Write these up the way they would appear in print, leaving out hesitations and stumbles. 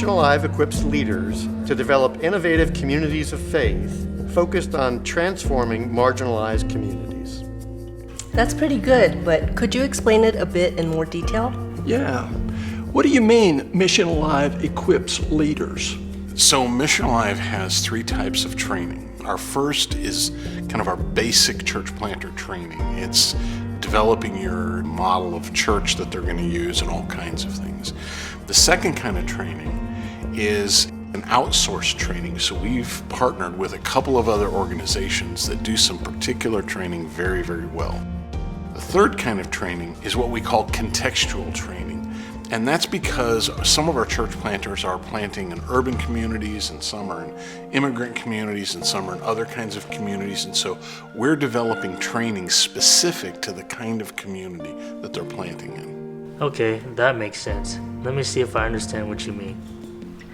Mission Alive equips leaders to develop innovative communities of faith focused on transforming marginalized communities. That's pretty good, but could you explain it a bit in more detail? Yeah. What do you mean Mission Alive equips leaders? So Mission Alive has 3 types of training. Our first is kind of our basic church planter training. It's developing your model of church that they're going to use and all kinds of things. The second kind of training is an outsourced training. So we've partnered with a couple of other organizations that do some particular training very, very well. The third kind of training is what we call contextual training. And that's because some of our church planters are planting in urban communities, and some are in immigrant communities, and some are in other kinds of communities. And so we're developing training specific to the kind of community that they're planting in. Okay, that makes sense. Let me see if I understand what you mean.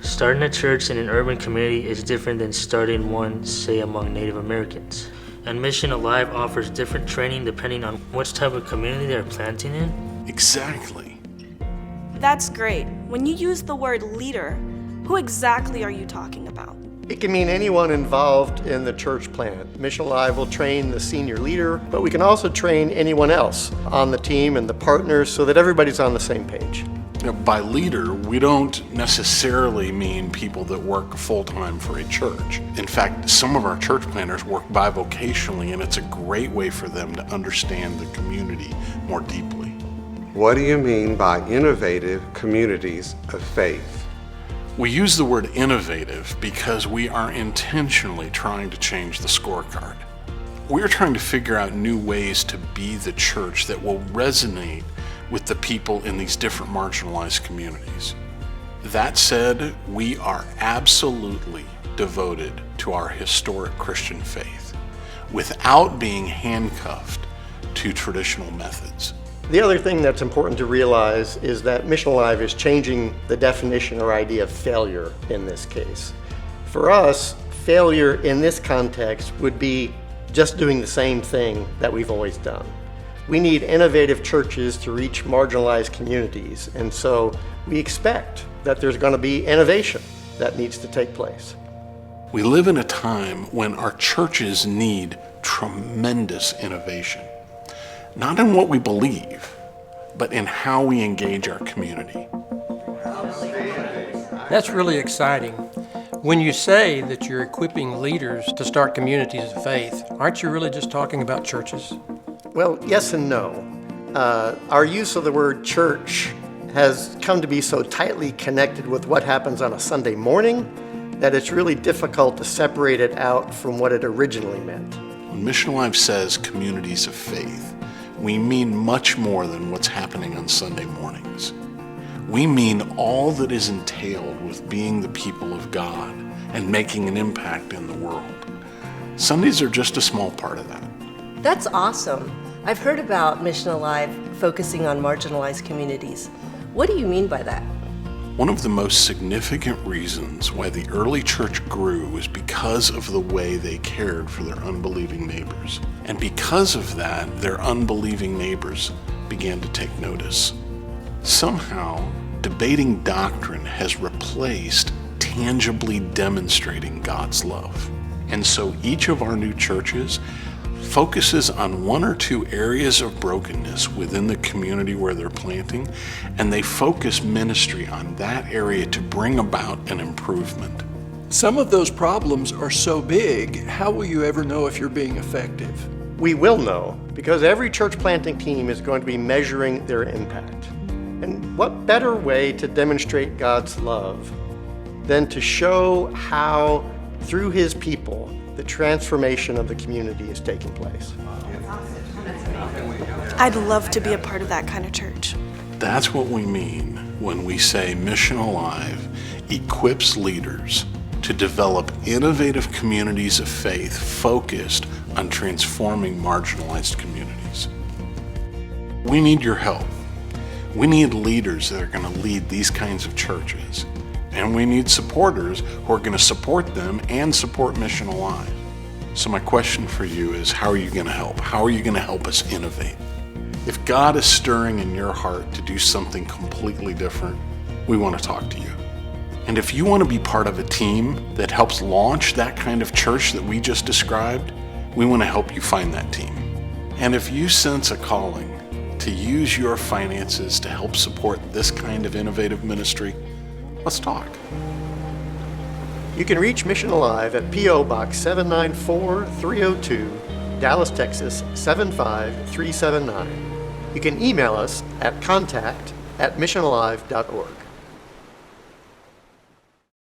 Starting a church in an urban community is different than starting one, say, among Native Americans. And Mission Alive offers different training depending on which type of community they're planting in? Exactly. That's great. When you use the word leader, who exactly are you talking about? It can mean anyone involved in the church plant. Mission Alive will train the senior leader, but we can also train anyone else on the team and the partners so that everybody's on the same page. By leader, we don't necessarily mean people that work full-time for a church. In fact, some of our church planters work bivocationally, and it's a great way for them to understand the community more deeply. What do you mean by innovative communities of faith? We use the word innovative because we are intentionally trying to change the scorecard. We're trying to figure out new ways to be the church that will resonate with the people in these different marginalized communities. That said, we are absolutely devoted to our historic Christian faith without being handcuffed to traditional methods. The other thing that's important to realize is that Mission Alive is changing the definition or idea of failure in this case. For us, failure in this context would be just doing the same thing that we've always done. We need innovative churches to reach marginalized communities, and so we expect that there's going to be innovation that needs to take place. We live in a time when our churches need tremendous innovation. Not in what we believe, but in how we engage our community. That's really exciting. When you say that you're equipping leaders to start communities of faith, aren't you really just talking about churches? Well, yes and no. Our use of the word church has come to be so tightly connected with what happens on a Sunday morning that it's really difficult to separate it out from what it originally meant. When Mission Alive says communities of faith, we mean much more than what's happening on Sunday mornings. We mean all that is entailed with being the people of God and making an impact in the world. Sundays are just a small part of that. That's awesome. I've heard about Mission Alive focusing on marginalized communities. What do you mean by that? One of the most significant reasons why the early church grew was because of the way they cared for their unbelieving neighbors. And because of that, their unbelieving neighbors began to take notice. Somehow, debating doctrine has replaced tangibly demonstrating God's love. And so each of our new churches focuses on 1 or 2 areas of brokenness within the community where they're planting, and they focus ministry on that area to bring about an improvement. Some of those problems are so big, how will you ever know if you're being effective? We will know because every church planting team is going to be measuring their impact. And what better way to demonstrate God's love than to show how, through His people, the transformation of the community is taking place. I'd love to be a part of that kind of church. That's what we mean when we say Mission Alive equips leaders to develop innovative communities of faith focused on transforming marginalized communities. We need your help. We need leaders that are going to lead these kinds of churches. And we need supporters who are going to support them and support Mission Alive. So my question for you is, how are you going to help? How are you going to help us innovate? If God is stirring in your heart to do something completely different, we want to talk to you. And if you want to be part of a team that helps launch that kind of church that we just described, we want to help you find that team. And if you sense a calling to use your finances to help support this kind of innovative ministry, let's talk. You can reach Mission Alive at P.O. Box 794302, Dallas, Texas 75379. You can email us at contact@missionalive.org.